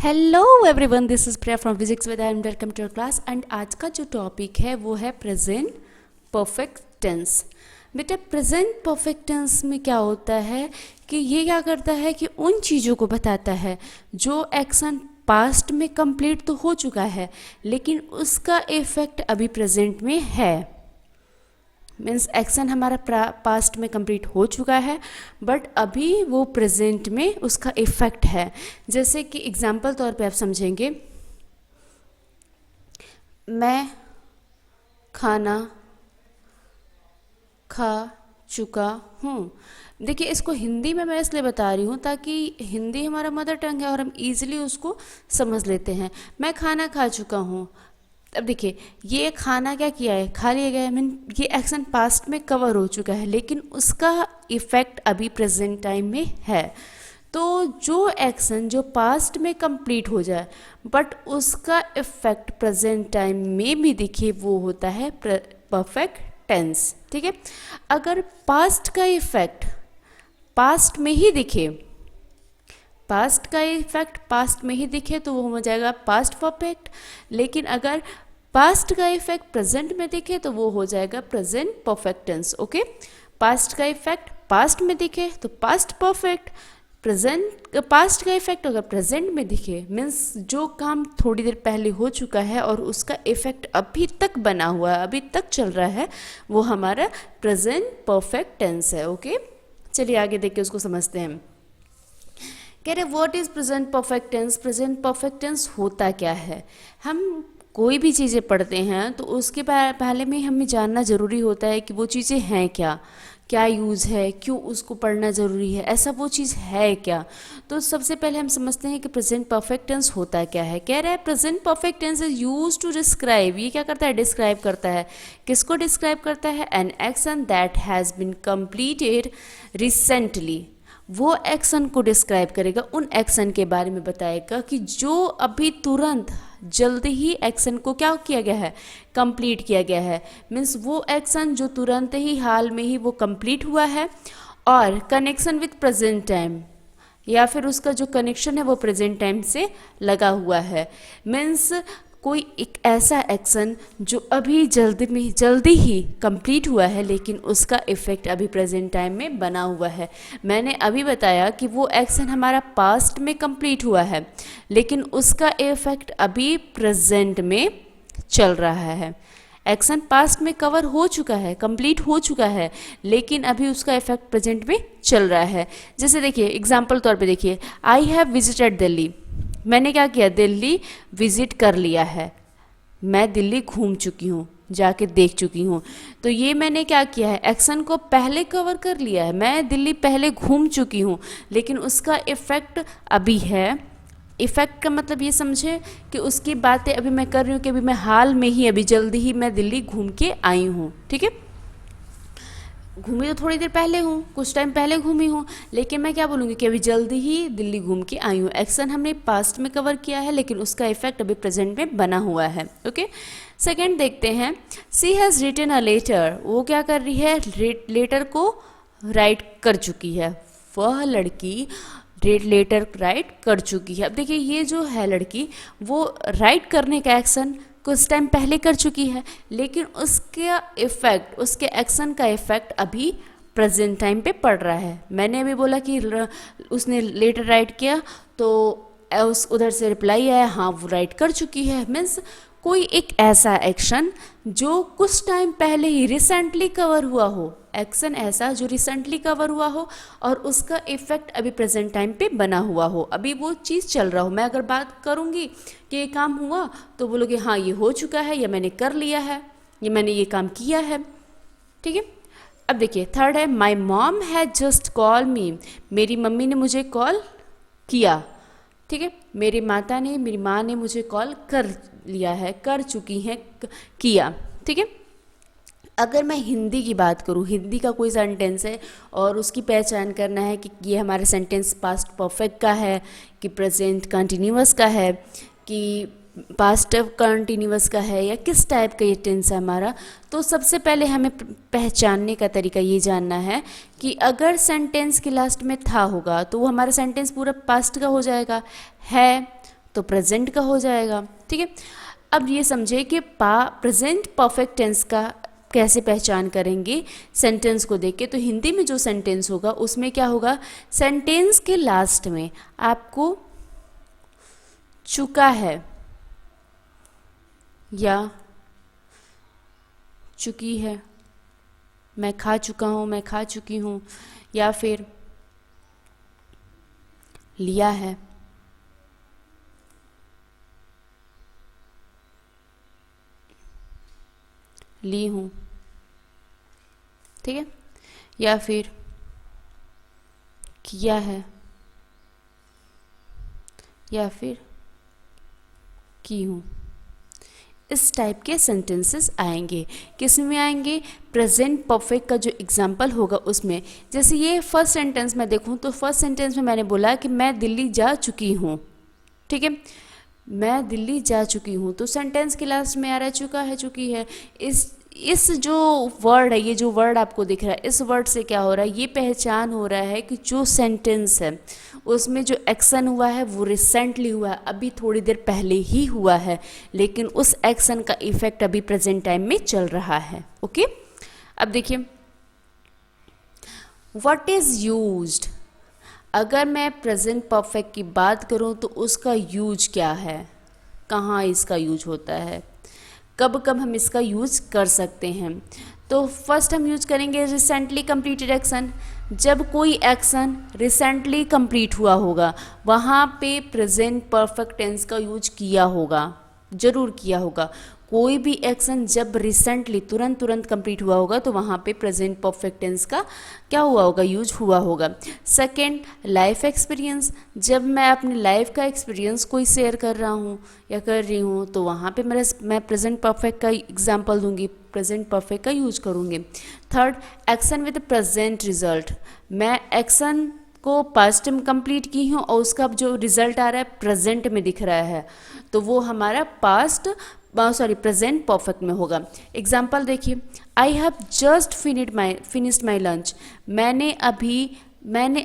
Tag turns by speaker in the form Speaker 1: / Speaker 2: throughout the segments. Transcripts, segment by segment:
Speaker 1: Hello everyone, this is Priya from physics with and welcome to your class. And आज का जो topic है वो है प्रेजेंट परफेक्ट टेंस। बेटा, प्रेजेंट परफेक्ट टेंस में क्या होता है कि ये क्या करता है कि उन चीज़ों को बताता है जो एक्शन पास्ट में कंप्लीट तो हो चुका है लेकिन उसका इफेक्ट अभी प्रेजेंट में है। मीन्स एक्शन हमारा पास्ट में कंप्लीट हो चुका है बट अभी वो प्रेजेंट में उसका इफेक्ट है। जैसे कि एग्जाम्पल तौर पे आप समझेंगे, मैं खाना खा चुका हूँ। देखिए, इसको हिंदी में मैं इसलिए बता रही हूँ ताकि हिंदी हमारा मदर टंग है और हम इजीली उसको समझ लेते हैं। मैं खाना खा चुका हूँ। अब देखिए, ये खाना क्या किया है, खा लिया गया है। मीन ये एक्शन पास्ट में कवर हो चुका है लेकिन उसका इफेक्ट अभी प्रेजेंट टाइम में है। तो जो एक्शन जो पास्ट में कंप्लीट हो जाए बट उसका इफेक्ट प्रेजेंट टाइम में भी दिखे वो होता है परफेक्ट टेंस। ठीक है, अगर पास्ट का इफेक्ट पास्ट में ही दिखे, पास्ट का इफेक्ट पास्ट में ही दिखे तो वो हो जाएगा पास्ट परफेक्ट। लेकिन अगर पास्ट का इफेक्ट प्रेजेंट में दिखे तो वो हो जाएगा present perfect tense. Okay, past का इफेक्ट पास्ट में दिखे तो पास्ट परफेक्ट, प्रेजेंट पास्ट का इफेक्ट अगर प्रेजेंट में दिखे मीन्स जो काम थोड़ी देर पहले हो चुका है और उसका इफेक्ट अभी तक बना हुआ है, अभी तक चल रहा है, वो हमारा प्रेजेंट परफेक्ट टेंस है। ओके, चलिए आगे देख के उसको समझते हैं। कह रहे what is present perfect tense. Present perfect tense होता क्या है। हम कोई भी चीज़ें पढ़ते हैं तो उसके पहले में हमें जानना ज़रूरी होता है कि वो चीज़ें हैं क्या, क्या यूज़ है, क्यों उसको पढ़ना ज़रूरी है, ऐसा वो चीज़ है क्या। तो सबसे पहले हम समझते हैं कि प्रेजेंट परफेक्ट टेंस होता क्या है। कह रहा है present perfect tense is use to describe, ये क्या करता है, डिस्क्राइब करता है। किसको डिस्क्राइब करता है, an action that has been completed recently. वो एक्शन को डिस्क्राइब करेगा, उन एक्शन के बारे में बताएगा कि जो अभी तुरंत जल्दी ही एक्शन को क्या किया गया है, कंप्लीट किया गया है। मीन्स वो एक्शन जो तुरंत ही हाल में ही वो कंप्लीट हुआ है और कनेक्शन विथ प्रेजेंट टाइम, या फिर उसका जो कनेक्शन है वो प्रेजेंट टाइम से लगा हुआ है। मीन्स कोई एक ऐसा एक्शन जो अभी जल्दी ही कंप्लीट हुआ है लेकिन उसका इफेक्ट अभी प्रेजेंट टाइम में बना हुआ है। मैंने अभी बताया कि वो एक्शन हमारा पास्ट में कंप्लीट हुआ है लेकिन उसका इफेक्ट अभी प्रेजेंट में चल रहा है। एक्शन पास्ट में कवर हो चुका है, कंप्लीट हो चुका है लेकिन अभी उसका इफेक्ट प्रेजेंट में चल रहा है। जैसे देखिए एग्जाम्पल तौर पे देखिए, आई हैव विजिटेड दिल्ली। मैंने क्या किया, दिल्ली विजिट कर लिया है, मैं दिल्ली घूम चुकी हूँ, जाके देख चुकी हूँ। तो ये मैंने क्या किया है, एक्शन को पहले कवर कर लिया है। मैं दिल्ली पहले घूम चुकी हूँ लेकिन उसका इफेक्ट अभी है। इफेक्ट का मतलब ये समझे कि उसकी बातें अभी मैं कर रही हूँ कि अभी मैं हाल में ही अभी जल्दी ही मैं दिल्ली घूम के आई हूँ। ठीक है, घूमी तो थोड़ी देर पहले हूँ, कुछ टाइम पहले घूमी हूँ लेकिन मैं क्या बोलूँगी कि अभी जल्दी ही दिल्ली घूम के आई हूँ। एक्शन हमने पास्ट में कवर किया है लेकिन उसका इफेक्ट अभी प्रेजेंट में बना हुआ है। ओके, सेकंड देखते हैं, सी हैज़ रिटन अ लेटर। वो क्या कर रही है, लेटर को राइट कर चुकी है। वह लड़की लेटर राइट कर चुकी है। अब देखिए ये जो है लड़की, वो राइट करने का एक्शन कुछ टाइम पहले कर चुकी है लेकिन उसका इफेक्ट, उसके एक्शन का इफेक्ट अभी प्रेजेंट टाइम पे पड़ रहा है। मैंने अभी बोला कि उसने लेटर राइट किया तो उस उधर से रिप्लाई आया, हाँ वो राइट कर चुकी है। मीन्स कोई एक ऐसा एक्शन जो कुछ टाइम पहले ही रिसेंटली कवर हुआ हो, एक्शन ऐसा जो रिसेंटली कवर हुआ हो और उसका इफेक्ट अभी प्रेजेंट टाइम पे बना हुआ हो, अभी वो चीज़ चल रहा हो। मैं अगर बात करूँगी कि ये काम हुआ तो बोलोगे हाँ ये हो चुका है, या मैंने कर लिया है, या मैंने ये काम किया है। ठीक है, अब देखिए थर्ड है, my mom has just call मी। मेरी मम्मी ने मुझे कॉल किया। ठीक है, मेरी माँ ने मुझे कॉल कर लिया है, कर चुकी हैं, किया। ठीक है, अगर मैं हिंदी की बात करूँ, हिंदी का कोई सेंटेंस है और उसकी पहचान करना है कि ये हमारा सेंटेंस पास्ट परफेक्ट का है कि प्रेजेंट कंटिन्यूअस का है कि पास्ट कंटिन्यूअस का है या किस टाइप का ये टेंस है हमारा, तो सबसे पहले हमें पहचानने का तरीका ये जानना है कि अगर सेंटेंस के लास्ट में था होगा तो वो हमारा सेंटेंस पूरा पास्ट का हो जाएगा। है तो प्रेजेंट का हो जाएगा। ठीक है, अब ये समझे कि प्रेजेंट परफेक्ट टेंस का कैसे पहचान करेंगे सेंटेंस को देख के। तो हिंदी में जो सेंटेंस होगा उसमें क्या होगा, सेंटेंस के लास्ट में आपको चुका है या चुकी है, मैं खा चुका हूँ, मैं खा चुकी हूँ, या फिर लिया है, ली हूँ। ठीक है, या फिर किया है, या फिर की हूँ। इस टाइप के सेंटेंसेस आएंगे। किस में आएंगे, प्रेजेंट परफेक्ट का जो एग्जाम्पल होगा उसमें। जैसे ये फर्स्ट सेंटेंस में देखूँ तो फर्स्ट सेंटेंस में मैंने बोला कि मैं दिल्ली जा चुकी हूँ। ठीक है, मैं दिल्ली जा चुकी हूँ, तो सेंटेंस के लास्ट में आ रहा है चुका है, चुकी है। इस जो वर्ड है, ये जो वर्ड आपको दिख रहा है, इस वर्ड से क्या हो रहा है, ये पहचान हो रहा है कि जो सेंटेंस है उसमें जो एक्शन हुआ है वो रिसेंटली हुआ है, अभी थोड़ी देर पहले ही हुआ है, लेकिन उस एक्शन का इफेक्ट अभी प्रेजेंट टाइम में चल रहा है। ओके, अब देखिए व्हाट इज यूज्ड। अगर मैं प्रेजेंट परफेक्ट की बात करूं तो उसका यूज क्या है, कहाँ इसका यूज होता है, कब कब हम इसका यूज कर सकते हैं। तो फर्स्ट हम यूज करेंगे रिसेंटली कंप्लीटेड एक्शन। जब कोई एक्शन रिसेंटली कंप्लीट हुआ होगा वहाँ पे प्रेजेंट परफेक्ट टेंस का यूज किया होगा, जरूर किया होगा। कोई भी एक्शन जब रिसेंटली तुरंत कंप्लीट हुआ होगा तो वहाँ पे प्रेजेंट परफेक्ट टेंस का क्या हुआ होगा, यूज हुआ होगा। Second, life experience. जब मैं अपनी लाइफ का एक्सपीरियंस कोई शेयर कर रहा हूँ या कर रही हूँ तो वहाँ पे मैं प्रेजेंट परफेक्ट का एग्जाम्पल दूंगी, प्रेजेंट परफेक्ट का यूज करूँगी। Third, action with present result. मैं एक्शन को पास्ट में कंप्लीट की हूँ और उसका जो रिजल्ट आ रहा है प्रेजेंट में दिख रहा है, तो वो हमारा प्रेजेंट परफेक्ट में होगा। एग्जाम्पल देखिए, I have just finished my lunch. मैंने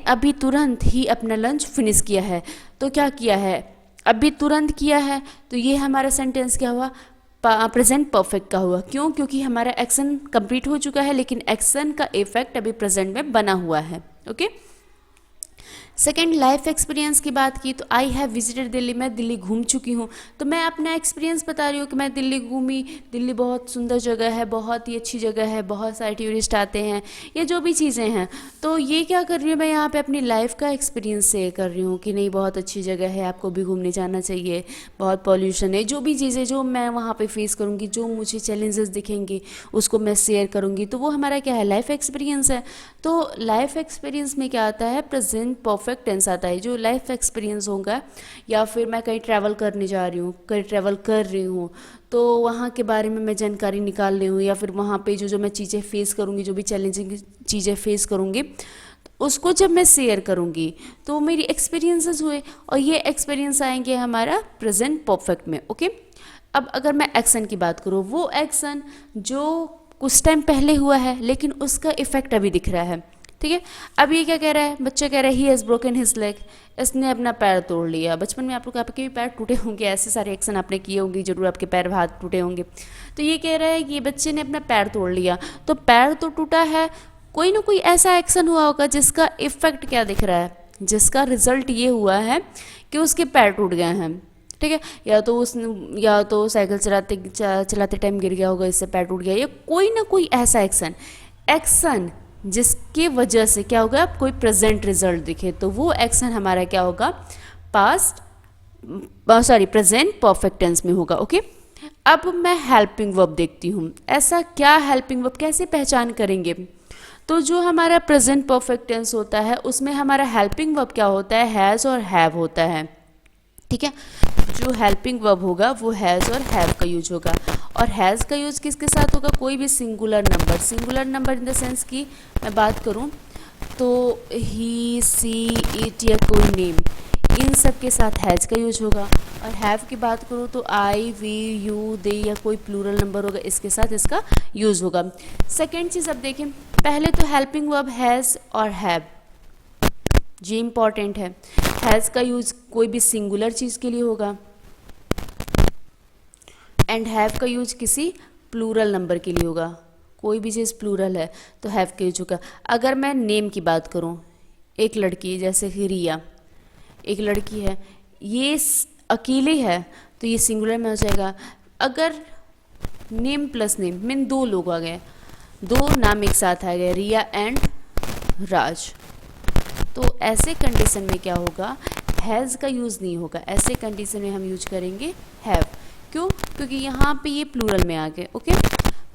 Speaker 1: अभी तुरंत ही अपना लंच फिनिश किया है। तो क्या किया है, अभी तुरंत किया है, तो ये हमारा सेंटेंस क्या हुआ, प्रेजेंट परफेक्ट का हुआ। क्यों, क्योंकि हमारा एक्शन कंप्लीट हो चुका है लेकिन एक्शन का इफेक्ट अभी प्रेजेंट में बना हुआ है। ओके, सेकेंड, लाइफ एक्सपीरियंस की बात की तो आई हैव विजिटेड दिल्ली। मैं दिल्ली घूम चुकी हूँ, तो मैं अपना एक्सपीरियंस बता रही हूँ कि मैं दिल्ली घूमी। दिल्ली बहुत सुंदर जगह है, बहुत ही अच्छी जगह है, बहुत सारे टूरिस्ट आते हैं, ये जो भी चीज़ें हैं। तो ये क्या कर रही हूँ, मैं यहाँ पे अपनी लाइफ का एक्सपीरियंस शेयर कर रही हूँ कि नहीं बहुत अच्छी जगह है, आपको भी घूमने जाना चाहिए, बहुत पॉल्यूशन है, जो भी चीज़ें जो मैं वहाँ पर फेस करूँगी, जो मुझे चैलेंजेस दिखेंगे उसको मैं शेयर करूँगी, तो वो हमारा क्या है, लाइफ एक्सपीरियंस है। तो लाइफ एक्सपीरियंस में क्या आता है, प्रेजेंट परफेक्ट टेंस आता है। जो लाइफ एक्सपीरियंस होगा, या फिर मैं कहीं ट्रैवल करने जा रही हूँ, कहीं ट्रैवल कर रही हूँ, तो वहाँ के बारे में मैं जानकारी निकाल रही हूँ, या फिर वहाँ पे जो मैं चीज़ें फेस करूँगी, जो भी चैलेंजिंग चीज़ें फेस करूँगी, उसको जब मैं शेयर करूँगी तो मेरी एक्सपीरियंसेस हुए, और ये एक्सपीरियंस आएंगे हमारा प्रेजेंट परफेक्ट में। ओके, अब अगर मैं एक्शन की बात करूँ, वो एक्शन जो कुछ टाइम पहले हुआ है लेकिन उसका इफेक्ट अभी दिख रहा है। ठीक है, अब ये क्या कह रहा है, बच्चा कह रहा है he has broken his leg, इसने अपना पैर तोड़ लिया। बचपन में आप लोग आपके भी पैर टूटे होंगे, ऐसे सारे एक्शन आपने किए होंगे, जरूर आपके पैर हाथ टूटे होंगे। तो ये कह रहा है कि ये बच्चे ने अपना पैर तोड़ लिया, तो पैर तो टूटा है, कोई ना कोई ऐसा एक्शन हुआ होगा जिसका इफेक्ट क्या दिख रहा है, जिसका रिजल्ट ये हुआ है कि उसके पैर टूट गए हैं। ठीक है, या तो साइकिल चलाते टाइम गिर गया होगा, इससे पैर टूट गया, या कोई ना कोई ऐसा एक्शन जिसके वजह से क्या होगा, कोई प्रेजेंट रिजल्ट दिखे, तो वो एक्शन हमारा क्या होगा, प्रेजेंट परफेक्ट टेंस में होगा। ओके, अब मैं हेल्पिंग वर्ब देखती हूँ। ऐसा क्या हेल्पिंग वर्ब कैसे पहचान करेंगे, तो जो हमारा प्रेजेंट परफेक्ट टेंस होता है उसमें हमारा हेल्पिंग वर्ब क्या होता है, हैज़ और हैव होता है। ठीक है, जो हेल्पिंग वर्ब होगा वो हैज़ और हैव का यूज होगा, और हैज़ का यूज किसके साथ होगा, कोई भी singular number in the sense की मैं बात करूं तो ही, सी, इट या कोई नेम, इन सब के साथ हैज़ का यूज होगा। और हैव की बात करूं तो आई, वी, यू, दे या कोई प्लूरल नंबर होगा, इसके साथ इसका यूज होगा। सेकेंड चीज़ अब देखें, पहले तो हेल्पिंग वर्ब हैज़ और हैव, ये इंपॉर्टेंट है। हैज़ का यूज कोई भी सिंगुलर चीज़ के लिए होगा, एंड हैव का यूज किसी प्लूरल नंबर के लिए होगा। कोई भी चीज़ प्लूरल है तो हैव का यूज होगा। अगर मैं नेम की बात करूं, एक लड़की जैसे कि रिया, एक लड़की है, ये अकेली है तो ये सिंगुलर में हो जाएगा। अगर नेम प्लस नेम मीन दो लोग आ गए, दो नाम एक साथ आ गए, रिया एंड राज, तो ऐसे कंडीशन में क्या होगा, हैज़ का यूज़ नहीं होगा। ऐसे कंडीशन में हम यूज करेंगे हैव। क्यों? क्योंकि यहाँ पे ये प्लूरल में आ गए। ओके,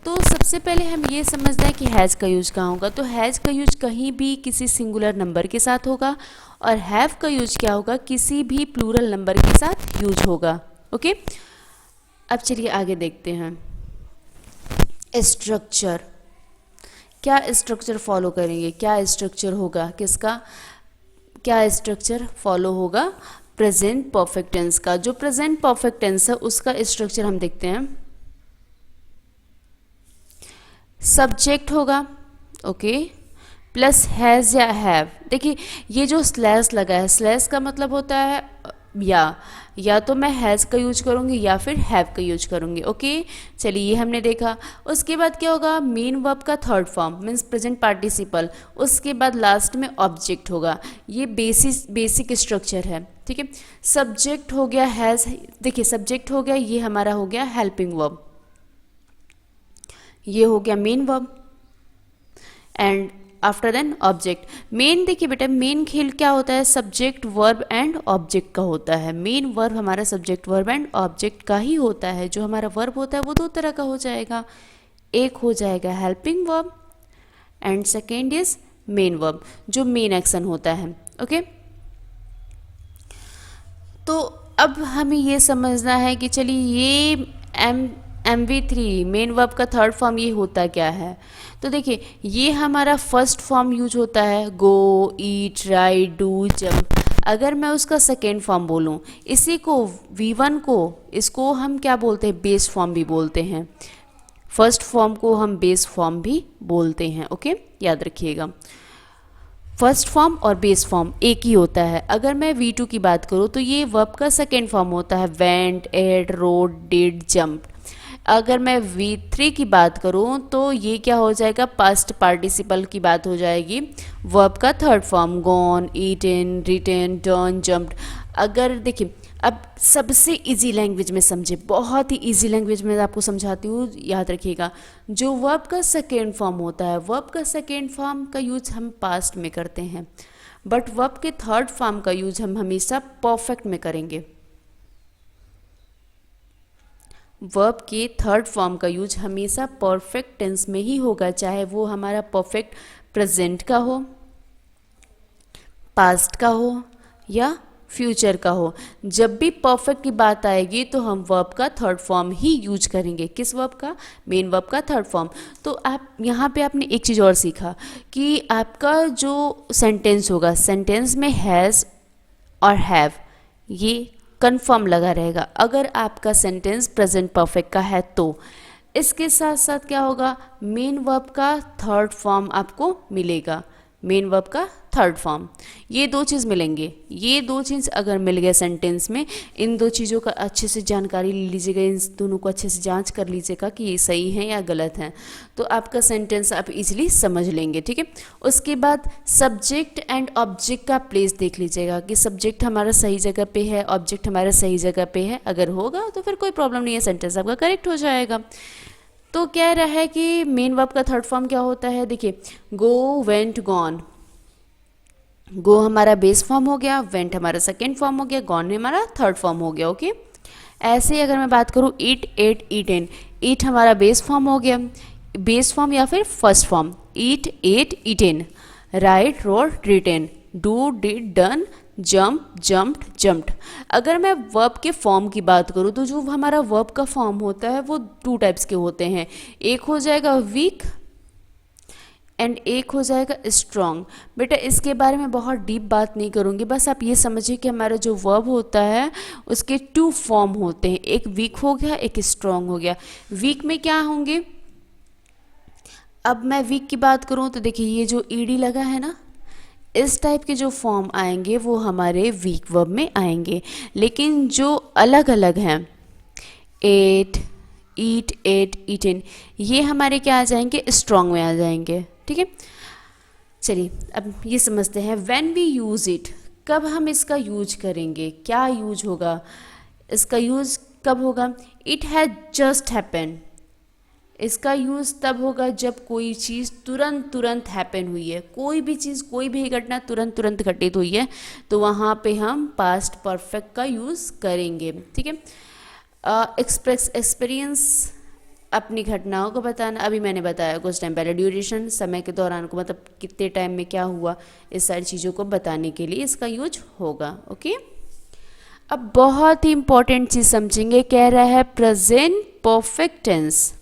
Speaker 1: तो सबसे पहले हम ये समझते हैं कि हैज़ का यूज कहाँ होगा। तो हैज़ का यूज कहीं भी किसी सिंगुलर नंबर के साथ होगा, और हैव का यूज क्या होगा, किसी भी प्लूरल नंबर के साथ यूज होगा। ओके, अब चलिए आगे देखते हैं। स्ट्रक्चर, क्या स्ट्रक्चर फॉलो करेंगे, क्या स्ट्रक्चर होगा, किसका क्या स्ट्रक्चर फॉलो होगा, प्रेजेंट परफेक्ट टेंस का। जो प्रेजेंट परफेक्ट टेंस है उसका स्ट्रक्चर हम देखते हैं। सब्जेक्ट होगा, ओके, प्लस हैज़ या हैव। देखिए ये जो स्लैश लगा है, स्लैश का मतलब होता है या तो मैं हैज़ का यूज करूँगी या फिर हैव का यूज करूँगी। ओके, चलिए ये हमने देखा। उसके बाद क्या होगा, मेन वर्ब का third form means present participle, उसके बाद लास्ट में ऑब्जेक्ट होगा। ये बेसिक स्ट्रक्चर है। ठीक है, सब्जेक्ट हो गया हैज़, देखिए सब्जेक्ट हो गया, ये हमारा हो गया हेल्पिंग वर्ब, ये हो गया main verb, and after then object. Main देखिए बेटा, मेन खेल क्या होता है, सब्जेक्ट वर्ब एंड ऑब्जेक्ट का होता है। मेन वर्ब हमारा सब्जेक्ट वर्ब एंड ऑब्जेक्ट का ही होता है। जो हमारा वर्ब होता है वो दो तरह का हो जाएगा, एक हो जाएगा helping verb and second is main verb, जो मेन एक्शन होता है। ओके, तो अब हमें ये समझना है कि चलिए ये MV3 मेन वर्ब का थर्ड फॉर्म ये होता क्या है। तो देखिए ये हमारा फर्स्ट फॉर्म यूज होता है, गो, ईट, राइट, डू, जंप। अगर मैं उसका सेकेंड फॉर्म बोलूँ, इसी को V1 को, इसको हम क्या बोलते हैं, बेस फॉर्म भी बोलते हैं। फर्स्ट फॉर्म को हम बेस फॉर्म भी बोलते हैं। ओके, याद रखिएगा, फर्स्ट फॉर्म और बेस फॉर्म एक ही होता है। अगर मैं V2 की बात करूँ तो ये वर्ब का सेकेंड फॉर्म होता है, went, ate, rode, did, jump. अगर मैं V3 की बात करूं तो ये क्या हो जाएगा, पास्ट पार्टिसिपल की बात हो जाएगी, वर्ब का third form, gone, eaten, written, done, jumped. अगर देखिए अब सबसे इजी लैंग्वेज में समझे, बहुत ही इजी लैंग्वेज में आपको समझाती हूँ, याद रखिएगा। जो वर्ब का सेकेंड फॉर्म होता है, वर्ब का सेकेंड फॉर्म का यूज हम पास्ट में करते हैं, बट वर्ब के थर्ड फॉर्म का यूज हम हमेशा परफेक्ट में करेंगे। वर्ब के थर्ड फॉर्म का यूज हमेशा परफेक्ट टेंस में ही होगा, चाहे वो हमारा परफेक्ट प्रेजेंट का हो, पास्ट का हो या फ्यूचर का हो। जब भी परफेक्ट की बात आएगी तो हम वर्ब का थर्ड फॉर्म ही यूज करेंगे। किस वर्ब का, मेन वर्ब का थर्ड फॉर्म। तो आप यहाँ पे आपने एक चीज़ और सीखा कि आपका जो सेंटेंस होगा, सेंटेंस में हैज़ और हैव ये कन्फर्म लगा रहेगा अगर आपका सेंटेंस प्रेजेंट परफेक्ट का है तो। इसके साथ साथ क्या होगा, मेन वर्ब का थर्ड फॉर्म आपको मिलेगा, मेन वर्ब का थर्ड फॉर्म, ये दो चीज़ मिलेंगे। ये दो चीज़ अगर मिल गए सेंटेंस में, इन दो चीज़ों का अच्छे से जानकारी ले लीजिएगा, इन दोनों को अच्छे से जांच कर लीजिएगा कि ये सही है या गलत है, तो आपका सेंटेंस आप इजीली समझ लेंगे। ठीक है, उसके बाद सब्जेक्ट एंड ऑब्जेक्ट का प्लेस देख लीजिएगा कि सब्जेक्ट हमारा सही जगह पे है, ऑब्जेक्ट हमारा सही जगह पे है। अगर होगा तो फिर कोई प्रॉब्लम नहीं है, सेंटेंस आपका करेक्ट हो जाएगा। तो कह रहा है कि मेन वर्ब का थर्ड फॉर्म क्या होता है, देखिए गो, वेंट, गॉन। गो हमारा बेस फॉर्म हो गया, वेंट हमारा सेकेंड फॉर्म हो गया, गॉन हमारा थर्ड फॉर्म हो गया। ओके, ऐसे ही अगर मैं बात करूँ ईट, एट, ईटेन, ईट हमारा बेस फॉर्म हो गया, बेस फॉर्म या फिर first form, eat, ate, eaten, write, rode, written, do, did, done, jump, jumped, jumped. अगर मैं वर्ब के फॉर्म की बात करूँ तो जो हमारा वर्ब का फॉर्म होता है वो टू टाइप्स के होते हैं, एक हो जाएगा वीक एंड एक हो जाएगा स्ट्रॉन्ग। बेटा इसके बारे में बहुत डीप बात नहीं करूँगी, बस आप ये समझिए कि हमारा जो वर्ब होता है उसके टू फॉर्म होते हैं, एक वीक हो गया, एक स्ट्रॉन्ग हो गया। वीक में क्या होंगे, अब मैं वीक की बात करूँ तो देखिए ये जो ईडी लगा है ना, इस टाइप के जो फॉर्म आएंगे वो हमारे वीक वर्ब में आएंगे, लेकिन जो अलग अलग हैं, एट, ईट, एट, ईटन, ये हमारे क्या आ जाएंगे, स्ट्रॉन्ग में आ जाएंगे। ठीक है, चलिए अब ये समझते हैं व्हेन वी यूज़ इट, कब हम इसका यूज करेंगे, क्या यूज होगा, इसका यूज कब होगा। इट हैज़ जस्ट हैपन, इसका यूज़ तब होगा जब कोई चीज़ तुरंत तुरंत हैपन हुई है, कोई भी चीज़, कोई भी घटना तुरंत तुरंत घटित हुई है, तो वहाँ पे हम पास्ट परफेक्ट का यूज़ करेंगे। ठीक है, एक्सप्रेस एक्सपीरियंस, अपनी घटनाओं को बताना, अभी मैंने बताया कुछ टाइम पहले, ड्यूरेशन, समय के दौरान को, मतलब कितने टाइम में क्या हुआ, इस सारी चीज़ों को बताने के लिए इसका यूज होगा। ओके, अब बहुत ही इंपॉर्टेंट चीज़ समझेंगे, कह रहा है present perfect tense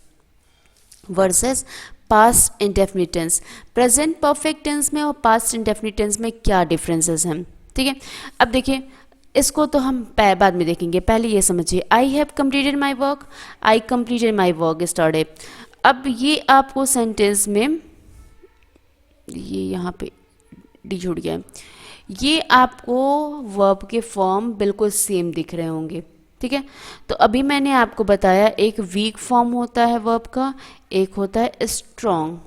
Speaker 1: versus past indefinite tense. Present perfect tense में और पास्ट इंडेफिनिट टेंस में क्या डिफरेंसेस हैं। ठीक है, अब देखिए इसको तो हम बाद में देखेंगे, पहले ये समझिए, I have completed my work, I completed my work study. अब ये आपको सेंटेंस में, ये यहाँ पे डी छूट गया है, ये आपको वर्ब के फॉर्म बिल्कुल सेम दिख रहे होंगे। ठीक है, तो अभी मैंने आपको बताया एक वीक फॉर्म होता है वर्ब का, एक होता है स्ट्रॉन्ग।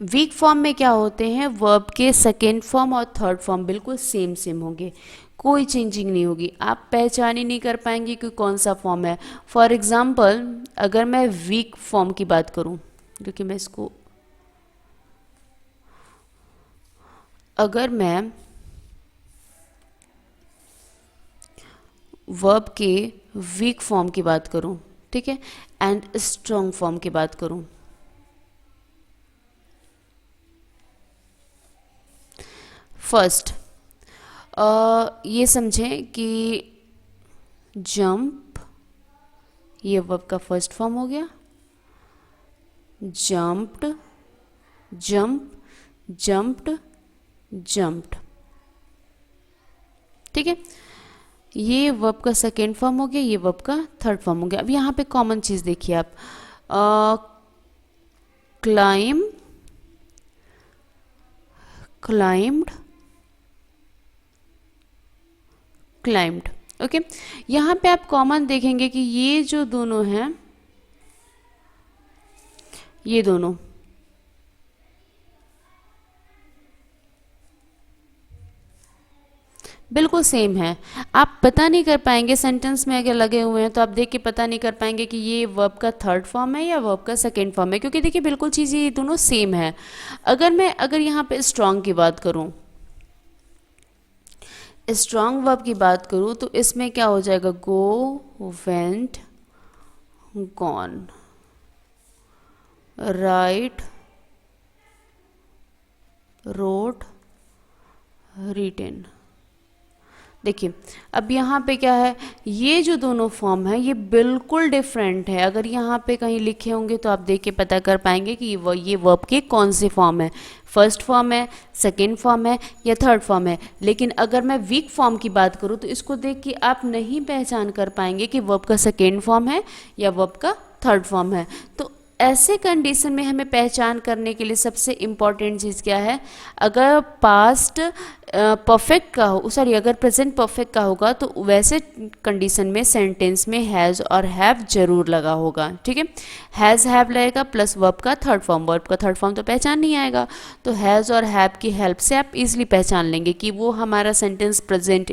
Speaker 1: वीक फॉर्म में क्या होते हैं, वर्ब के सेकेंड फॉर्म और थर्ड फॉर्म बिल्कुल सेम सेम होंगे, कोई चेंजिंग नहीं होगी, आप पहचान ही नहीं कर पाएंगे कि कौन सा फॉर्म है। फॉर एग्जाम्पल अगर मैं वीक फॉर्म की बात करूं, क्योंकि मैं इसको, अगर मैं वर्ब के वीक फॉर्म की बात करूं, ठीक है, एंड स्ट्रॉन्ग फॉर्म की बात करूं, फर्स्ट ये समझें कि जंप, ये वर्ब का फर्स्ट फॉर्म हो गया, जंप्ड, जंप, जंप्ड, जंप्ड। ठीक है, ये वर्ब का सेकेंड फॉर्म हो गया, ये वर्ब का थर्ड फॉर्म हो गया। अब यहाँ पे कॉमन चीज़ देखिए आप, क्लाइम, क्लाइम्ड, क्लाइम्ड। ओके, यहाँ पे आप कॉमन देखेंगे कि ये जो दोनों हैं, ये दोनों बिल्कुल सेम है। आप पता नहीं कर पाएंगे, सेंटेंस में अगर लगे हुए हैं तो आप देख के पता नहीं कर पाएंगे कि ये वर्ब का थर्ड फॉर्म है या वर्ब का सेकेंड फॉर्म है, क्योंकि देखिए बिल्कुल चीज़ें ये दोनों सेम है। अगर यहाँ पे स्ट्रॉन्ग की बात करूँ, स्ट्रॉन्ग वर्ब की बात करूँ तो इसमें क्या हो जाएगा, go, went, gone, write, wrote, written. देखिए अब यहाँ पे क्या है, ये जो दोनों फॉर्म है ये बिल्कुल डिफरेंट है। अगर यहाँ पे कहीं लिखे होंगे तो आप देख के पता कर पाएंगे कि ये वर्ब के कौन से फॉर्म है, फर्स्ट फॉर्म है, सेकेंड फॉर्म है या थर्ड फॉर्म है। लेकिन अगर मैं वीक फॉर्म की बात करूँ तो इसको देख के आप नहीं पहचान कर पाएंगे कि वर्ब का सेकेंड फॉर्म है या वर्ब का थर्ड फॉर्म है। तो ऐसे कंडीशन में हमें पहचान करने के लिए सबसे इम्पॉर्टेंट चीज़ क्या है, अगर पास्ट परफेक्ट का हो, सॉरी अगर प्रेजेंट परफेक्ट का होगा तो वैसे कंडीशन में सेंटेंस में हैज़ और हैव जरूर लगा होगा। ठीक है, हैज़ हैव लगेगा प्लस वर्ब का थर्ड फॉर्म, वर्ब का थर्ड फॉर्म तो पहचान नहीं आएगा, तो हैज़ और हैव की हेल्प से आप इजीली पहचान लेंगे कि वो हमारा sentence present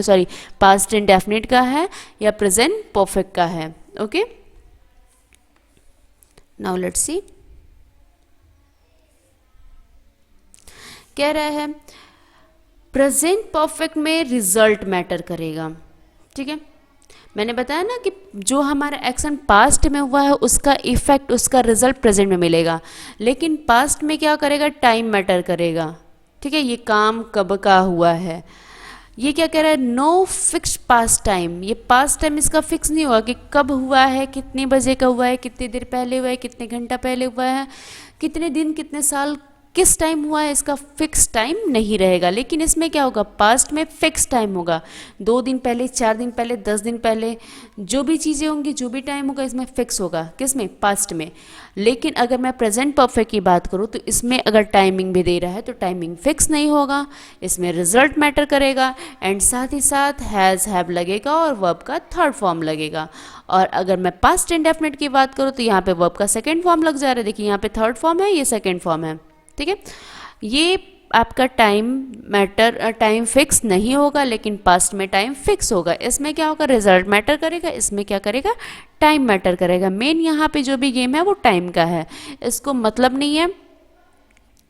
Speaker 1: sorry past indefinite का है या प्रेजेंट परफेक्ट का है। ओके, नाउ लेट्स सी, कह रहा है प्रेजेंट परफेक्ट में रिजल्ट मैटर करेगा। ठीक है, मैंने बताया ना कि जो हमारा एक्शन पास्ट में हुआ है उसका इफेक्ट, उसका रिजल्ट प्रेजेंट में मिलेगा, लेकिन पास्ट में क्या करेगा, टाइम मैटर करेगा। ठीक है, ये काम कब का हुआ है, ये क्या कह रहा है, नो फिक्स पास्ट टाइम, ये पास्ट टाइम इसका फिक्स नहीं हुआ कि कब हुआ है, कितने बजे का हुआ है, कितनी देर पहले हुआ है, कितने घंटा पहले हुआ है, कितने दिन कितने साल किस टाइम हुआ है इसका फिक्स टाइम नहीं रहेगा, लेकिन इसमें क्या होगा, पास्ट में फिक्स टाइम होगा। 2 दिन पहले, 4 दिन पहले, 10 दिन पहले, जो भी चीज़ें होंगी, जो भी टाइम होगा इसमें फिक्स होगा, किस में, पास्ट में। लेकिन अगर मैं प्रेजेंट परफेक्ट की बात करूँ तो इसमें अगर टाइमिंग भी दे रहा है तो टाइमिंग फिक्स नहीं होगा, इसमें रिजल्ट मैटर करेगा, एंड साथ ही साथ हैज़ हैव लगेगा और वर्ब का थर्ड फॉर्म लगेगा। और अगर मैं पास्ट इंडेफिनिट की बात करूँ तो यहाँ पे वर्ब का सेकेंड फॉर्म लग जा रहा है। देखिए यहाँ पे थर्ड फॉर्म है, ये सेकेंड फॉर्म है, ठीक है। ये आपका टाइम फिक्स नहीं होगा, लेकिन पास्ट में टाइम फिक्स होगा। इसमें क्या होगा, रिजल्ट मैटर करेगा, इसमें क्या करेगा, टाइम मैटर करेगा। मेन यहाँ पे जो भी गेम है वो टाइम का है। इसको मतलब नहीं है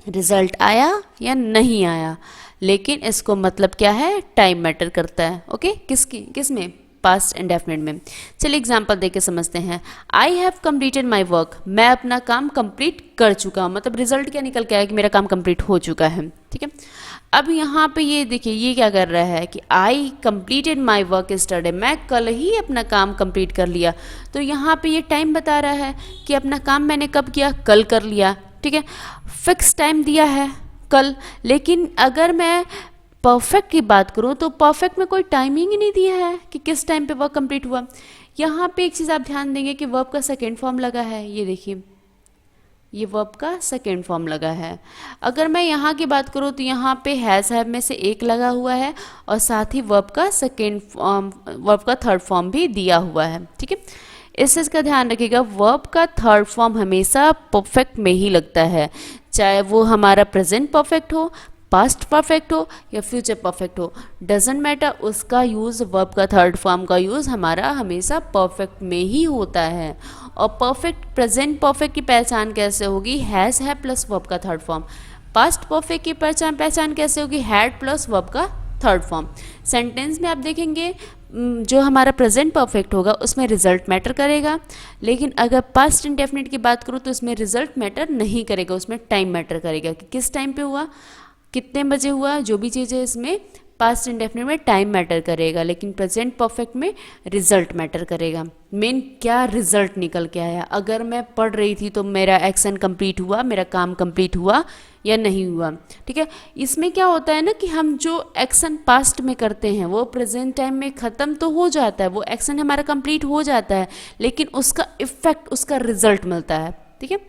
Speaker 1: रिजल्ट आया या नहीं आया, लेकिन इसको मतलब क्या है, टाइम मैटर करता है। ओके, किस में, पास्ट इंडेफिनिट में। चलिए एग्जांपल देके समझते हैं। I have completed my work, मैं अपना काम कंप्लीट कर चुका हूँ, मतलब रिजल्ट क्या निकल के आया कि मेरा काम कंप्लीट हो चुका है, ठीक है। अब यहाँ पे ये देखिए, ये क्या कर रहा है कि I completed my work yesterday, मैं कल ही अपना काम कंप्लीट कर लिया। तो यहाँ पे ये टाइम बता रहा है कि अपना काम मैंने कब किया, कल कर लिया, ठीक है। फिक्स टाइम दिया है कल, लेकिन अगर मैं परफेक्ट की बात करूँ तो परफेक्ट में कोई टाइमिंग ही नहीं दिया है कि किस टाइम पे वर्क कंप्लीट हुआ। यहाँ पे एक चीज़ आप ध्यान देंगे कि वर्ब का सेकेंड फॉर्म लगा है, ये देखिए, ये वर्ब का सेकेंड फॉर्म लगा है। अगर मैं यहाँ की बात करूँ तो यहाँ पे हैज़ हैव में से एक लगा हुआ है और साथ ही वर्ब का वर्ब का थर्ड फॉर्म भी दिया हुआ है, ठीक है। इस चीज़ का ध्यान रखिएगा, वर्ब का थर्ड फॉर्म हमेशा परफेक्ट में ही लगता है, चाहे वो हमारा प्रेजेंट परफेक्ट हो, पास्ट परफेक्ट हो या फ्यूचर परफेक्ट हो, डजेंट मैटर, उसका यूज़, वर्ब का थर्ड फॉर्म का यूज़ हमारा हमेशा परफेक्ट में ही होता है। और परफेक्ट, प्रेजेंट परफेक्ट की पहचान कैसे होगी, हैज़ है प्लस वर्ब का थर्ड फॉर्म। पास्ट परफेक्ट की पहचान कैसे होगी, हैड प्लस वर्ब का थर्ड फॉर्म। सेंटेंस में आप देखेंगे जो हमारा प्रेजेंट परफेक्ट होगा उसमें रिजल्ट मैटर करेगा, लेकिन अगर पास्ट इंडेफिनिट की बात करूँ तो उसमें रिजल्ट मैटर नहीं करेगा, उसमें टाइम मैटर करेगा कि किस टाइम पे हुआ, कितने बजे हुआ, जो भी चीज़ है इसमें पास्ट इंडेफिनिट में टाइम मैटर करेगा, लेकिन प्रेजेंट परफेक्ट में रिजल्ट मैटर करेगा। मेन क्या रिजल्ट निकल के आया, अगर मैं पढ़ रही थी तो मेरा एक्शन कंप्लीट हुआ, मेरा काम कंप्लीट हुआ या नहीं हुआ, ठीक है। इसमें क्या होता है ना कि हम जो एक्शन पास्ट में करते हैं वो प्रेजेंट टाइम में ख़त्म तो हो जाता है, वो एक्शन हमारा कंप्लीट हो जाता है, लेकिन उसका इफेक्ट, उसका रिजल्ट मिलता है, ठीक है।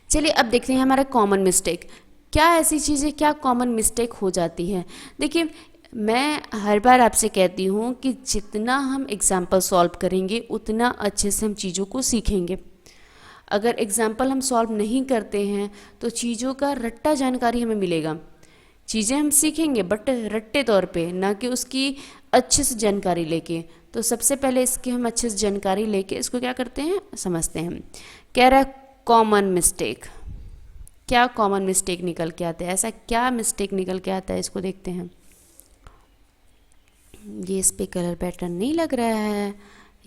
Speaker 1: चलिए अब देखते हैं हमारा कॉमन मिस्टेक, क्या ऐसी चीज़ें, क्या कॉमन मिस्टेक हो जाती है। देखिए मैं हर बार आपसे कहती हूँ कि जितना हम एग्जाम्पल सॉल्व करेंगे उतना अच्छे से हम चीज़ों को सीखेंगे। अगर एग्जाम्पल हम सॉल्व नहीं करते हैं तो चीज़ों का रट्टा जानकारी हमें मिलेगा, चीज़ें हम सीखेंगे बट रट्टे तौर पे, ना कि उसकी अच्छे से जानकारी लेके। तो सबसे पहले इसकी हम अच्छे से जानकारी लेके इसको क्या करते हैं, समझते हैं। कह रहा है कॉमन मिस्टेक, क्या कॉमन मिस्टेक निकल के आता है, ऐसा क्या मिस्टेक निकल के आता है, इसको देखते हैं। ये इस पे कलर पैटर्न नहीं लग रहा है,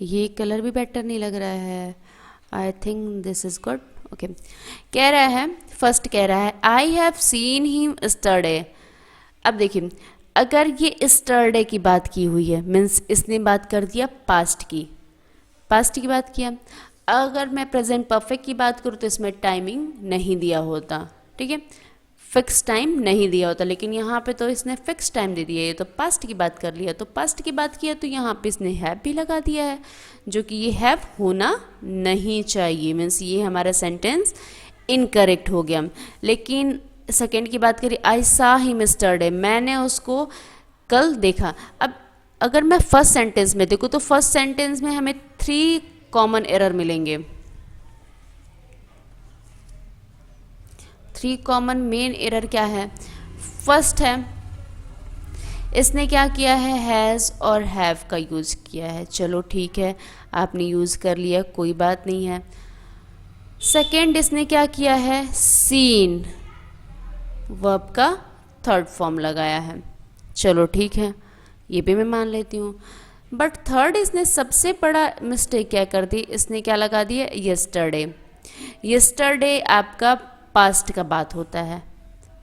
Speaker 1: ये कलर भी बेटर नहीं लग रहा है, I think this is good, okay. कह रहा है, फर्स्ट कह रहा है I have seen him yesterday. अब देखिए अगर ये यस्टरडे की बात की हुई है, मीन्स इसने बात कर दिया पास्ट की, पास्ट की बात किया। अगर मैं प्रेजेंट परफेक्ट की बात करूँ तो इसमें टाइमिंग नहीं दिया होता, ठीक है, फिक्स टाइम नहीं दिया होता, लेकिन यहाँ पे तो इसने फिक्स टाइम दे दिया है, तो पास्ट की बात कर लिया, तो पास्ट की बात किया तो यहाँ पे इसने हैव भी लगा दिया है, जो कि ये हैव होना नहीं चाहिए, मीन्स ये हमारा सेंटेंस इनकरेक्ट हो गया। लेकिन सेकेंड की बात करें, आई सा हिम यस्टरडे, मैंने उसको कल देखा। अब अगर मैं फर्स्ट सेंटेंस में देखूँ तो फर्स्ट सेंटेंस में हमें 3 कॉमन एरर मिलेंगे, 3 कॉमन मेन एरर क्या है। फर्स्ट है इसने क्या किया है, हैज़ और हैव का यूज़ किया है, चलो ठीक है आपने यूज़ कर लिया, कोई बात नहीं है। सेकेंड इसने क्या किया है, सीन, वर्ब का थर्ड फॉर्म लगाया है, चलो ठीक है ये भी मैं मान लेती हूँ। बट थर्ड इसने सबसे बड़ा मिस्टेक क्या कर दी, इसने क्या लगा दिया, यस्टरडे। यस्टरडे आपका पास्ट का बात होता है,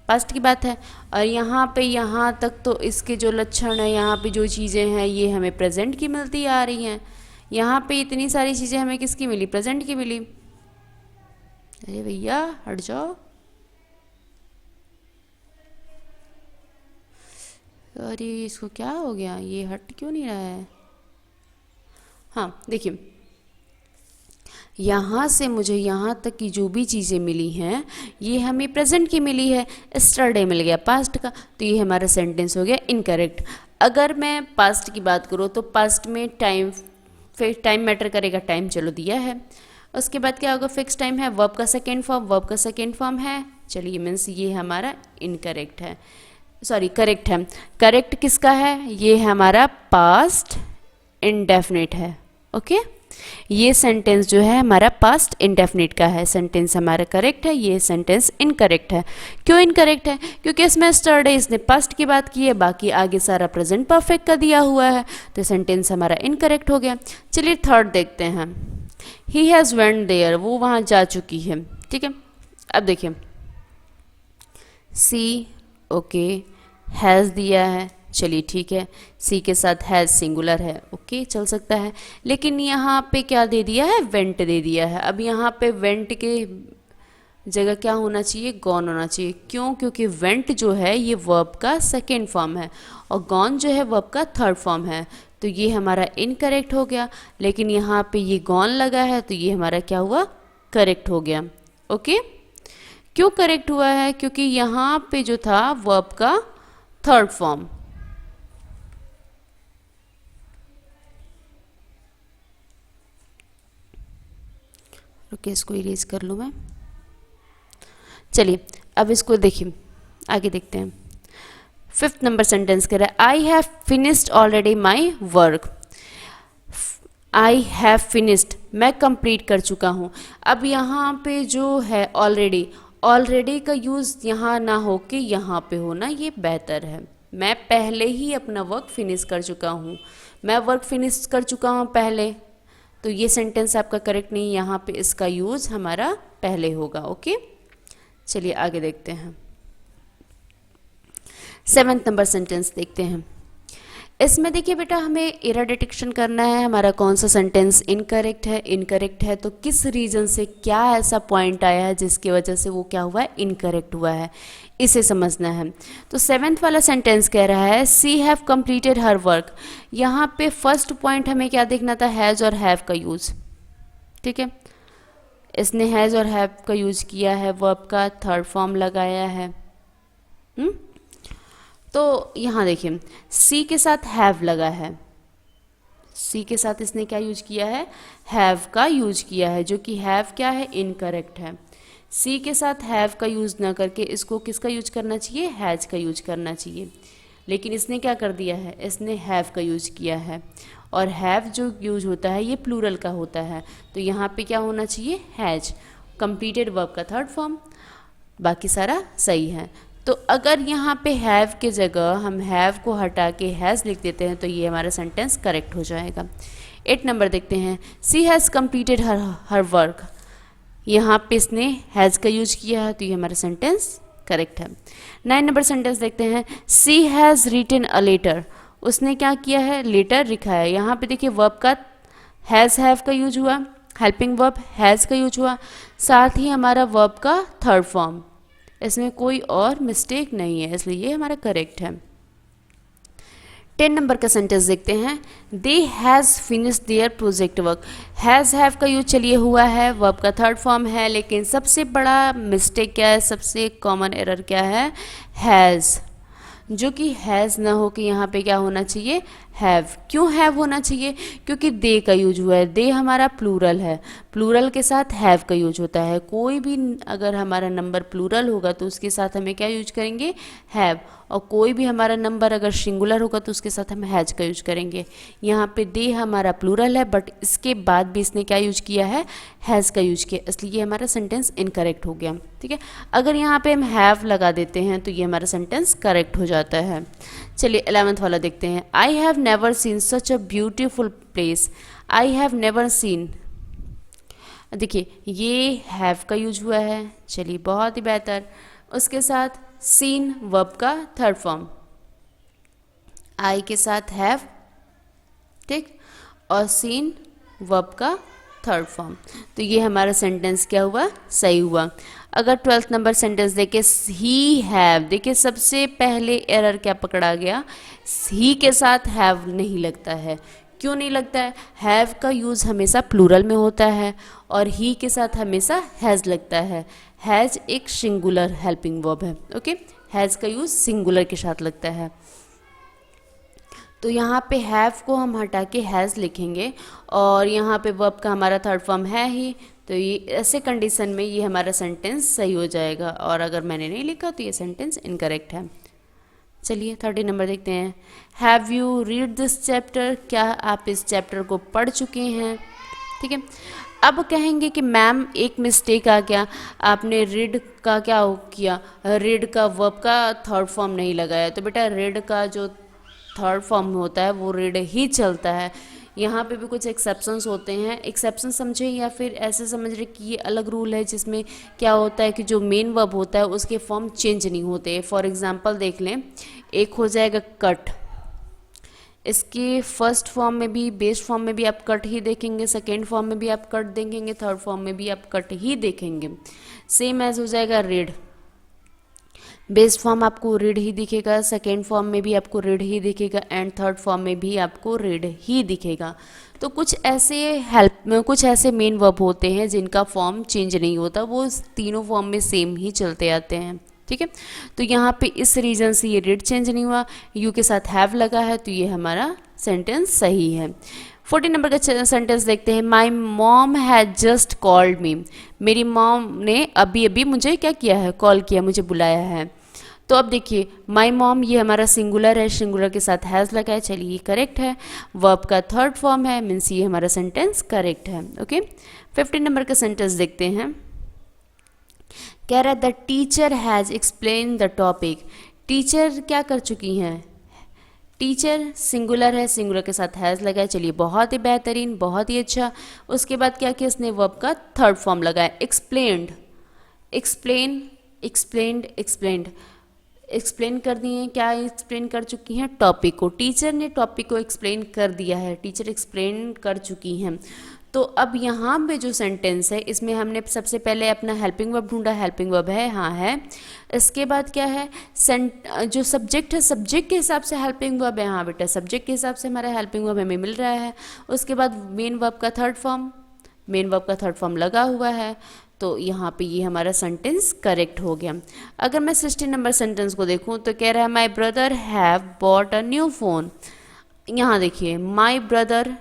Speaker 1: पास्ट की बात है, और यहाँ पे यहाँ तक तो इसके जो लक्षण है, यहाँ पे जो चीज़ें हैं ये हमें प्रेजेंट की मिलती आ रही हैं। यहाँ पे इतनी सारी चीज़ें हमें किसकी मिली, प्रेजेंट की मिली। अरे भैया हट जाओ, अरे इसको क्या हो गया, ये हट क्यों नहीं रहा है। हाँ देखिए, यहाँ से मुझे यहाँ तक की जो भी चीज़ें मिली हैं ये हमें प्रेजेंट की मिली है, स्टरडे मिल गया पास्ट का, तो ये हमारा सेंटेंस हो गया इनकरेक्ट। अगर मैं पास्ट की बात करूँ तो पास्ट में टाइम, फिर टाइम मैटर करेगा, टाइम चलो दिया है। उसके बाद क्या होगा, फिक्स टाइम है, वर्ब का सेकेंड फॉर्म, वर्ब का सेकेंड फॉर्म है, चलिए मीन्स ये हमारा इनकरेक्ट है, सॉरी करेक्ट है। करेक्ट किसका है, ये हमारा पास्ट इंडेफिनिट है। ओके, ये सेंटेंस जो है हमारा पास्ट इंडेफिनिट का है, सेंटेंस हमारा करेक्ट है, ये सेंटेंस इनकरेक्ट है। क्यों इनकरेक्ट है, क्योंकि इसमें स्टरडे इसने पास्ट की बात की है, बाकी आगे सारा प्रेजेंट परफेक्ट का दिया हुआ है, तो सेंटेंस हमारा इनकरेक्ट हो गया। चलिए थर्ड देखते हैं, ही हैज़ वेंट देयर, वो वहाँ जा चुकी है। ठीक है, अब देखिए सी, ओके, हैज़ दिया है, चलिए ठीक है, सी के साथ हैज़ सिंगुलर है, ओके चल सकता है। लेकिन यहाँ पे क्या दे दिया है, वेंट दे दिया है। अब यहाँ पे वेंट के जगह क्या होना चाहिए, गॉन होना चाहिए। क्यों, क्योंकि वेंट जो है ये वर्ब का सेकेंड फॉर्म है और गॉन जो है वर्ब का थर्ड फॉर्म है, तो ये हमारा इनकरेक्ट हो गया। लेकिन यहाँ पे ये गॉन लगा है तो ये हमारा क्या हुआ, करेक्ट हो गया। ओके, क्यों करेक्ट हुआ है, क्योंकि यहाँ पे जो था वर्ब का थर्ड फॉर्म, ओके इसको इरेज कर लूँ मैं। चलिए अब इसको देखिए, आगे देखते हैं। फिफ्थ नंबर सेंटेंस कह रहा है, I have finished already my work. I have finished, मैं कंप्लीट कर चुका हूँ। अब यहाँ पे जो है ऑलरेडी, ऑलरेडी का यूज़ यहाँ ना हो के यहाँ पे होना, ये बेहतर है। मैं पहले ही अपना वर्क फिनिश कर चुका हूँ, मैं वर्क फिनिश कर चुका हूँ पहले, तो ये सेंटेंस आपका करेक्ट नहीं, यहाँ पे इसका यूज़ हमारा पहले होगा। ओके, चलिए आगे देखते हैं। सेवेंथ नंबर सेंटेंस देखते हैं। इसमें देखिए बेटा, हमें एरर डिटेक्शन करना है, हमारा कौन सा सेंटेंस इनकरेक्ट है। इनकरेक्ट है तो किस रीजन से, क्या ऐसा पॉइंट आया है जिसकी वजह से वो क्या हुआ है, इनकरेक्ट हुआ है, इसे समझना है। तो सेवेंथ वाला सेंटेंस कह रहा है, सी हैव कंप्लीटेड हर वर्क। यहाँ पे फर्स्ट पॉइंट हमें क्या देखना था, हैज़ और हैव का यूज़। ठीक है, इसने हैज़ और हैव का यूज़ किया है, वर्ब का थर्ड फॉर्म लगाया है। तो यहाँ देखिए सी के साथ हैव लगा है, सी के साथ इसने क्या यूज किया है, हैव का यूज किया है, जो कि हैव क्या है, इनकरेक्ट है। सी के साथ हैव का यूज ना करके इसको किसका यूज करना चाहिए, हैज का यूज करना चाहिए। लेकिन इसने क्या कर दिया है, इसने हैव का यूज किया है, और हैव जो यूज होता है ये प्लूरल का होता है, तो यहाँ पे क्या होना चाहिए, हैज। कंप्लीटेड वर्ब का थर्ड फॉर्म, बाकी सारा सही है। तो अगर यहाँ पे हैव के जगह हम हैव को हटा के हैज़ लिख देते हैं तो ये हमारा सेंटेंस करेक्ट हो जाएगा। 8 नंबर देखते हैं, सी हैज़ कंप्लीटेड हर वर्क। यहाँ पे इसने हैज़ का यूज किया है तो ये हमारा सेंटेंस करेक्ट है। 9 नंबर सेंटेंस देखते हैं, सी हैज़ रिटन अ लेटर। उसने क्या किया है, लेटर लिखा है। यहाँ पे देखिए वर्ब का हैज़ हैव का यूज हुआ, हेल्पिंग वर्ब हैज़ का यूज हुआ, साथ ही हमारा वर्ब का थर्ड फॉर्म, इसमें कोई और मिस्टेक नहीं है, इसलिए ये हमारा करेक्ट है। 10 नंबर का सेंटेंस देखते हैं, they has finished their project work. Has have का यूज चलिए हुआ है, वर्ब का थर्ड फॉर्म है, लेकिन सबसे बड़ा मिस्टेक क्या है, सबसे कॉमन एरर क्या है, हैज़, जो कि हैज़ ना हो कि यहाँ पे क्या होना चाहिए, हैव। क्यों हैव होना चाहिए, क्योंकि दे का यूज हुआ है, दे हमारा प्लूरल है, प्लूरल के साथ हैव का यूज होता है। कोई भी अगर हमारा नंबर प्लूरल होगा तो उसके साथ हमें क्या यूज करेंगे, हैव, और कोई भी हमारा नंबर अगर सिंगुलर होगा तो उसके साथ हम हैज का यूज करेंगे। यहाँ पे दे हमारा प्लूरल है, बट इसके बाद भी इसने क्या यूज किया है, हैज़ का यूज किया, इसलिए हमारा सेंटेंस इनकरेक्ट हो गया। ठीक है, अगर यहाँ पे हम हैव लगा देते हैं तो ये हमारा सेंटेंस करेक्ट हो जाता है। चलिए 11th वाला देखते हैं, I have never seen such a beautiful place. I have never seen, देखिए ये हैव का यूज हुआ है, चलिए बहुत ही बेहतर। उसके साथ सीन वर्ब का थर्ड फॉर्म, आई के साथ हैव, ठीक, और सीन वर्ब का थर्ड फॉर्म। तो ये हमारा सेंटेंस क्या हुआ, सही हुआ। अगर 12th नंबर सेंटेंस देखे, ही हैव, देखिए सबसे पहले एरर क्या पकड़ा गया, ही के साथ हैव नहीं लगता है। क्यों नहीं लगता है? हैव का यूज़ हमेशा प्लूरल में होता है और ही के साथ हमेशा हैज़ लगता है। हैज़ एक सिंगुलर हेल्पिंग वर्ब है, ओके। हैज़ का यूज़ सिंगुलर के साथ लगता है। तो यहाँ पे हैव को हम हटा के हैज़ लिखेंगे और यहाँ पे वर्ब का हमारा थर्ड फॉर्म है ही, तो ये ऐसे कंडीशन में ये हमारा सेंटेंस सही हो जाएगा। और अगर मैंने नहीं लिखा तो ये सेंटेंस इनकरेक्ट है। चलिए 30 नंबर देखते हैं। Have you read this chapter, क्या आप इस चैप्टर को पढ़ चुके हैं? ठीक है। अब कहेंगे कि मैम एक मिस्टेक आ गया, आपने रीड का क्या किया, रीड का वर्ब का थर्ड फॉर्म नहीं लगाया। तो बेटा रीड का जो थर्ड फॉर्म होता है वो रीड ही चलता है। यहाँ पे भी कुछ एक्सेप्शंस होते हैं, एक्सेप्शन समझे या फिर ऐसे समझ रहे कि ये अलग रूल है जिसमें क्या होता है कि जो मेन वर्ब होता है उसके फॉर्म चेंज नहीं होते। फॉर एग्जांपल देख लें, एक हो जाएगा कट, इसके फर्स्ट फॉर्म में भी बेस फॉर्म में भी आप कट ही देखेंगे, सेकेंड फॉर्म में भी आप कट देखेंगे, थर्ड फॉर्म में भी आप कट ही देखेंगे। सेम एज हो जाएगा रीड, बेस फॉर्म आपको रीड ही दिखेगा, सेकेंड फॉर्म में भी आपको रीड ही दिखेगा एंड थर्ड फॉर्म में भी आपको रीड ही दिखेगा। तो कुछ ऐसे मेन वर्ब होते हैं जिनका फॉर्म चेंज नहीं होता, वो तीनों फॉर्म में सेम ही चलते आते हैं। ठीक है। तो यहाँ पे इस रीजन से ये रीड चेंज नहीं हुआ, यू के साथ हैव लगा है, तो ये हमारा सेंटेंस सही है। 40 नंबर का सेंटेंस देखते हैं। My mom has just called me, मेरी मॉम ने अभी अभी मुझे क्या किया है, कॉल किया, मुझे बुलाया है। तो अब देखिए माई मॉम ये हमारा सिंगुलर है, सिंगुलर के साथ हैज़ लगा है, चलिए ये करेक्ट है। वर्ब का थर्ड फॉर्म है, मीन्स ये हमारा सेंटेंस करेक्ट है। ओके। 50 नंबर का सेंटेंस देखते हैं। कह रहा है the teacher has explain the topic, teacher क्या कर चुकी हैं, टीचर सिंगुलर है, सिंगुलर के साथ हैज़ लगा है, चलिए बहुत ही बेहतरीन, बहुत ही अच्छा। उसके बाद क्या किया, इसने वर्ब का थर्ड फॉर्म लगाया, explained, explain, explained, explained, explain कर दिए हैं, क्या एक्सप्लेन कर चुकी हैं, टॉपिक को, टीचर ने टॉपिक को एक्सप्लेन कर दिया है, टीचर एक्सप्लेन कर चुकी हैं। तो अब यहाँ पे जो सेंटेंस है इसमें हमने सबसे पहले अपना हेल्पिंग वर्ब ढूंढा, हेल्पिंग वर्ब है, हाँ है। इसके बाद क्या है, जो सब्जेक्ट है, सब्जेक्ट के हिसाब से हेल्पिंग वर्ब है, हाँ बेटा सब्जेक्ट के हिसाब से हमारा हेल्पिंग वर्ब हमें मिल रहा है। उसके बाद मेन वर्ब का थर्ड फॉर्म, मेन वर्ब का थर्ड फॉर्म लगा हुआ है, तो यहाँ पे ये हमारा सेंटेंस करेक्ट हो गया। अगर मैं 60 नंबर सेंटेंस को देखूँ तो कह रहा है my brother have bought a new phone. यहाँ देखिए माई ब्रदर,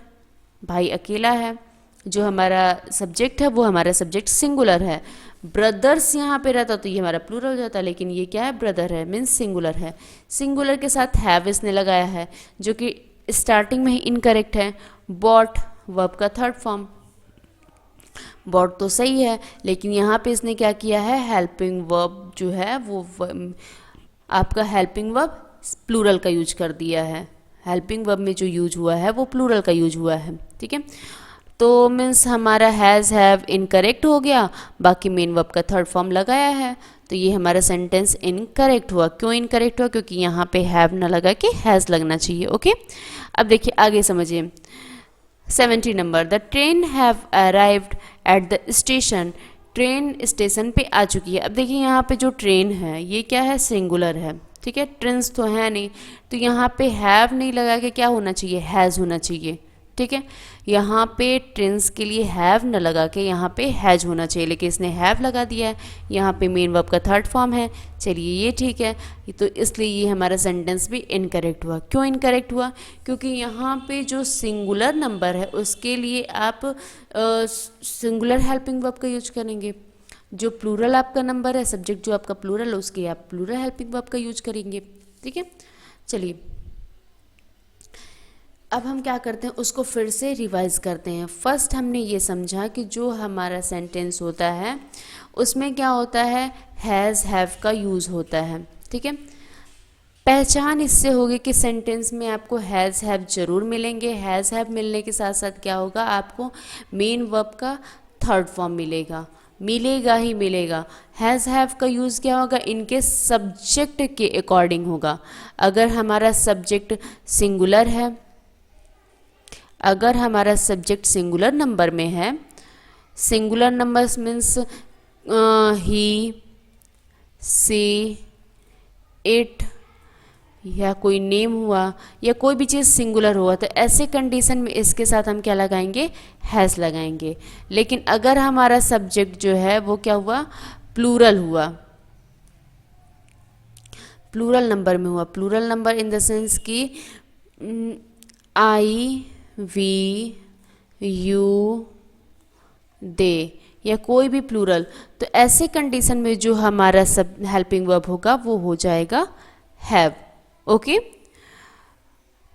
Speaker 1: भाई अकेला है, जो हमारा सब्जेक्ट है वो हमारा सब्जेक्ट सिंगुलर है। ब्रदर्स यहाँ पे रहता तो ये हमारा प्लूरल हो जाता, लेकिन ये क्या है, ब्रदर है, मीन्स सिंगुलर है। सिंगुलर के साथ हैव इसने लगाया है, जो कि स्टार्टिंग में ही इनकरेक्ट है। बॉट वर्ब का थर्ड फॉर्म, बॉट तो सही है, लेकिन यहाँ पे इसने क्या किया है, हेल्पिंग वर्ब जो है वो आपका हेल्पिंग वर्ब प्लूरल का यूज कर दिया है। हेल्पिंग वर्ब में जो यूज हुआ है वो प्लूरल का यूज हुआ है। ठीक है। तो मीन्स हमारा हैज़ हैव इनकरेक्ट हो गया, बाकी मेन वर्ब का थर्ड फॉर्म लगाया है, तो ये हमारा सेंटेंस इनकरेक्ट हुआ। क्यों इनकरेक्ट हुआ, क्योंकि यहाँ पे हैव ना लगा के हैज़ लगना चाहिए। ओके। अब देखिए आगे समझिए। 70 number, the train have arrived at the station, train station पे आ चुकी है। अब देखिए यहाँ पे जो ट्रेन है ये क्या है, सिंगुलर है। ठीक है, ट्रेन्स तो है नहीं, तो यहाँ पे हैव नहीं लगा के क्या होना चाहिए, हैज़ होना चाहिए। ठीक है, यहाँ पे ट्रेन्स के लिए हैव न लगा के यहाँ पे हैज होना चाहिए, लेकिन इसने हैव लगा दिया है। यहाँ पे मेन वर्ब का थर्ड फॉर्म है, चलिए ये ठीक है। तो इसलिए ये हमारा सेंटेंस भी इनकरेक्ट हुआ। क्यों इनकरेक्ट हुआ, क्योंकि यहाँ पे जो सिंगुलर नंबर है उसके लिए आप सिंगुलर हेल्पिंग वर्ब का यूज करेंगे। जो प्लूरल आपका नंबर है, सब्जेक्ट जो आपका प्लूरल है, उसके आप प्लूरल हेल्पिंग वर्ब का यूज करेंगे। ठीक है, चलिए अब हम क्या करते हैं, उसको फिर से रिवाइज करते हैं। फर्स्ट हमने ये समझा कि जो हमारा सेंटेंस होता है उसमें क्या होता है, हैज़ हैव का यूज़ होता है। ठीक है, पहचान इससे होगी कि सेंटेंस में आपको हैज़ हैव जरूर मिलेंगे। हैज़ हैव मिलने के साथ साथ क्या होगा, आपको मेन वर्ब का थर्ड फॉर्म मिलेगा, मिलेगा ही मिलेगा। हैज़ हैव का यूज़ क्या होगा, इनके सब्जेक्ट के अकॉर्डिंग होगा। अगर हमारा सब्जेक्ट सिंगुलर है, अगर हमारा सब्जेक्ट सिंगुलर नंबर में है singular numbers means he, she, it, या कोई नेम हुआ या कोई भी चीज़ सिंगुलर हुआ, तो ऐसे कंडीशन में इसके साथ हम क्या लगाएंगे, हैज़ लगाएंगे। लेकिन अगर हमारा सब्जेक्ट जो है वो क्या हुआ, प्लूरल हुआ, प्लूरल नंबर में हुआ, plural number in the sense कि आई, वी, यू, दे, या कोई भी प्लूरल, तो ऐसे कंडीशन में जो हमारा सब हेल्पिंग वर्ब होगा वो हो जाएगा हैव। ओके,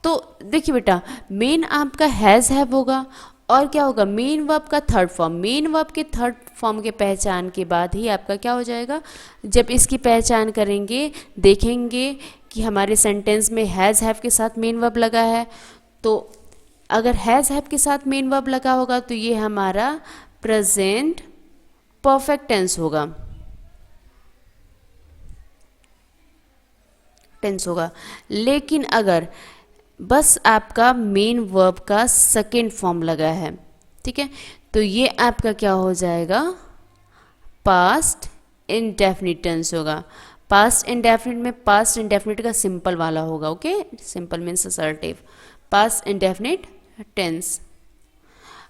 Speaker 1: तो देखिए बेटा, मेन आपका हैज़ हैव होगा, और क्या होगा, मेन वर्ब का थर्ड फॉर्म, मेन वर्ब के थर्ड फॉर्म के पहचान के बाद ही आपका क्या हो जाएगा, जब इसकी पहचान करेंगे देखेंगे कि हमारे सेंटेंस में हैज़ हैव के साथ मेन वर्ब लगा है, तो अगर हैज़ हैव के साथ मेन वर्ब लगा होगा तो ये हमारा प्रेजेंट परफेक्ट टेंस होगा, टेंस होगा। लेकिन अगर बस आपका मेन वर्ब का सेकेंड फॉर्म लगा है, ठीक है, तो ये आपका क्या हो जाएगा, पास्ट इंडेफिनिट टेंस होगा। पास्ट इंडेफिनिट में पास्ट इंडेफिनिट का सिंपल वाला होगा। Okay, simple means assertive, past indefinite tense.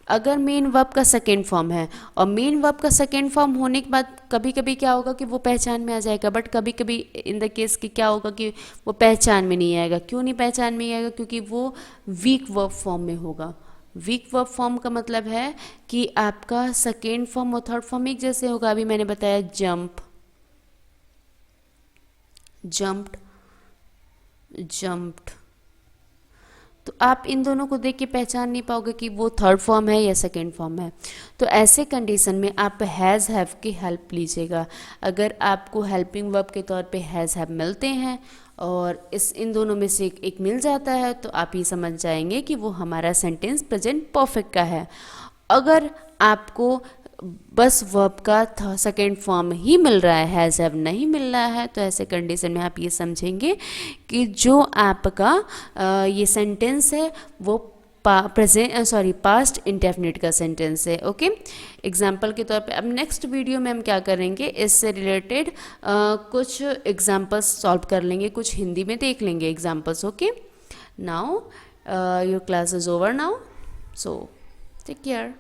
Speaker 1: अगर मेन वर्ब का सेकेंड फॉर्म है, और मेन वर्ब का सेकेंड फॉर्म होने के बाद कभी कभी क्या होगा कि वो पहचान में आ जाएगा, बट कभी कभी इन द केस कि क्या होगा कि वो पहचान में नहीं आएगा। क्यों नहीं पहचान में आएगा, क्योंकि वो वीक वर्ब फॉर्म में होगा। वीक वर्ब फॉर्म का मतलब है कि आपका सेकेंड फॉर्म और थर्ड फॉर्म एक जैसे होगा। अभी मैंने बताया जंप, जंप्ड, जंप्ड, तो आप इन दोनों को देख के पहचान नहीं पाओगे कि वो थर्ड फॉर्म है या सेकेंड फॉर्म है। तो ऐसे कंडीशन में आप हैज़ हैव की हेल्प लीजिएगा। अगर आपको हेल्पिंग वर्ब के तौर पे हैज़ हैव मिलते हैं और इन दोनों में से एक मिल जाता है, तो आप ये समझ जाएंगे कि वो हमारा सेंटेंस प्रेजेंट परफेक्ट का है। अगर आपको बस वर्ब का सेकेंड फॉर्म ही मिल रहा है, हैज़ हैव नहीं मिल रहा है, तो ऐसे कंडीशन में आप ये समझेंगे कि जो आपका ये सेंटेंस है वो पास्ट इंडेफिनिट का सेंटेंस है। ओके, एग्जाम्पल के तौर पे अब नेक्स्ट वीडियो में हम क्या करेंगे, इससे रिलेटेड कुछ एग्जाम्पल्स सॉल्व कर लेंगे, कुछ हिंदी में देख लेंगे examples. Okay, now your class is over now, so take care.